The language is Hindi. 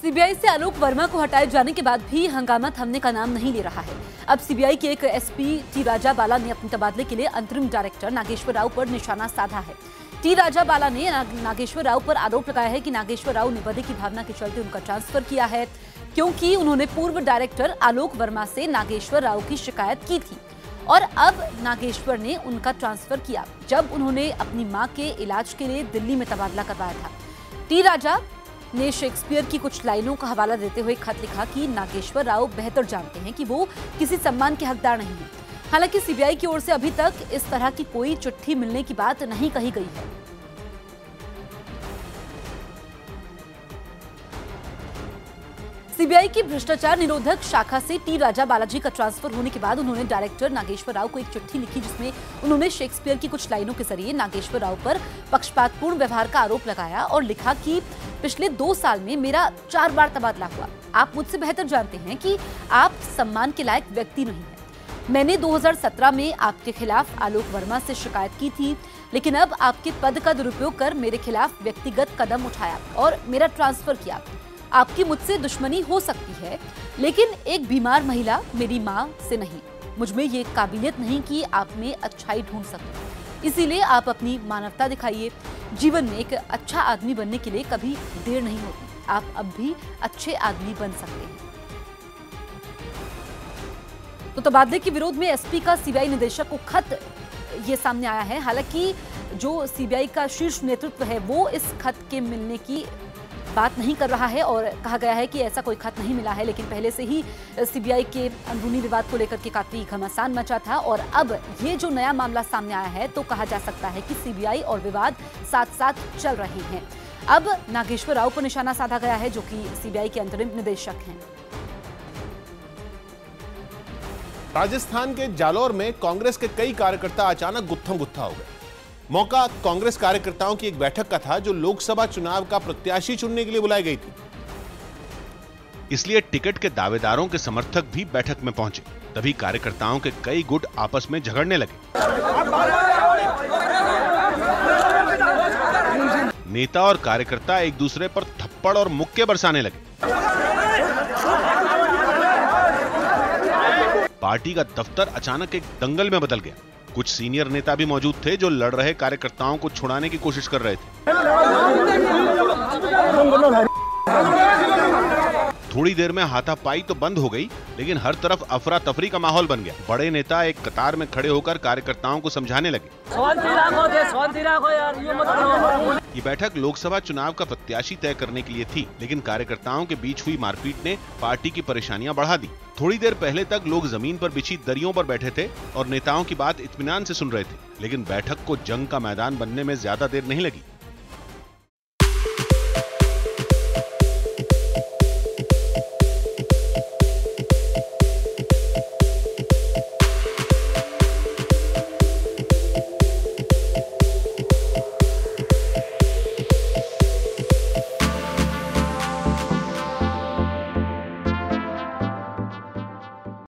सीबीआई से आलोक वर्मा को हटाए जाने के बाद भी हंगामा थमने का नाम नहीं ले रहा है। अब सीबीआई के एक एसपी टी राजा बाला ने अपने तबादले के लिए अंतरिम डायरेक्टर नागेश्वर राव पर निशाना साधा है। टी राजा बाला ने नागेश्वर राव पर आरोप लगाया है कि नागेश्वर राव ने बदले की भावना के चलते उनका ट्रांसफर किया है, क्योंकि उन्होंने पूर्व डायरेक्टर आलोक वर्मा से नागेश्वर राव की शिकायत की थी और अब नागेश्वर ने उनका ट्रांसफर किया जब उन्होंने अपनी मां के इलाज के लिए दिल्ली में तबादला करवाया था। टी राजा ने शेक्सपियर की कुछ लाइनों का हवाला देते हुए खत लिखा कि नागेश्वर राव बेहतर जानते हैं कि वो किसी सम्मान के हकदार नहीं हैं। हालांकि सीबीआई की ओर से अभी तक इस तरह की कोई चिट्ठी मिलने की बात नहीं कही गई है। सीबीआई की भ्रष्टाचार निरोधक शाखा से टी राजा बालाजी का ट्रांसफर होने के बाद उन्होंने डायरेक्टर नागेश्वर राव को एक चिट्ठी लिखी, जिसमें उन्होंने शेक्सपियर की कुछ लाइनों के जरिए नागेश्वर राव पर पक्षपातपूर्ण व्यवहार का आरोप लगाया और लिखा कि पिछले 2 साल में मेरा 4 बार तबादला हुआ। आप मुझसे बेहतर जानते हैं कि आप सम्मान के लायक व्यक्ति नहीं हैं। मैंने 2017 में आपके खिलाफ आलोक वर्मा से शिकायत की थी, लेकिन अब आपके पद का दुरुपयोग कर मेरे खिलाफ व्यक्तिगत कदम उठाया और मेरा ट्रांसफर किया। आपकी मुझसे दुश्मनी हो सकती है, लेकिन एक बीमार महिला मेरी मां से नहीं। मुझ में ये काबिलियत नहीं कि आप में अच्छाई ढूंढ सकूं। इसीलिए आप अपनी मानवता दिखाइए। जीवन में एक अच्छा आदमी बनने के लिए कभी देर नहीं होती। आप अब भी अच्छे आदमी बन सकते हैं। तो तबादले के विरोध में एसपी का सीबीआई निदेशक को खत ये सामने आया है। हालांकि जो सीबीआई का शीर्ष नेतृत्व है वो इस खत के मिलने की बात नहीं कर रहा है और कहा गया है कि ऐसा कोई खत नहीं मिला है, लेकिन पहले से ही सीबीआई के अंदरूनी विवाद को लेकर के काफी घमासान मचा था और अब ये जो नया मामला सामने आया है तो कहा जा सकता है कि सीबीआई और विवाद साथ साथ चल रहे हैं। अब नागेश्वर राव को निशाना साधा गया है, जो कि सीबीआई के अंतरिम निदेशक हैं। राजस्थान के जालौर में कांग्रेस के कई कार्यकर्ता अचानक गुत्थम गुत्था हो गए। मौका कांग्रेस कार्यकर्ताओं की एक बैठक का था जो लोकसभा चुनाव का प्रत्याशी चुनने के लिए बुलाई गई थी। इसलिए टिकट के दावेदारों के समर्थक भी बैठक में पहुंचे। तभी कार्यकर्ताओं के कई गुट आपस में झगड़ने लगे। नेता और कार्यकर्ता एक दूसरे पर थप्पड़ और मुक्के बरसाने लगे। पार्टी का दफ्तर अचानक एक दंगल में बदल गया। कुछ सीनियर नेता भी मौजूद थे जो लड़ रहे कार्यकर्ताओं को छुड़ाने की कोशिश कर रहे थे। थोड़ी देर में हाथापाई तो बंद हो गई, लेकिन हर तरफ अफरा तफरी का माहौल बन गया। बड़े नेता एक कतार में खड़े होकर कार्यकर्ताओं को समझाने लगे। ये बैठक लोकसभा चुनाव का प्रत्याशी तय करने के लिए थी, लेकिन कार्यकर्ताओं के बीच हुई मारपीट ने पार्टी की परेशानियां बढ़ा दी। थोड़ी देर पहले तक लोग जमीन पर बिछी दरियों पर बैठे थे और नेताओं की बात इत्मीनान से सुन रहे थे, लेकिन बैठक को जंग का मैदान बनने में ज्यादा देर नहीं लगी।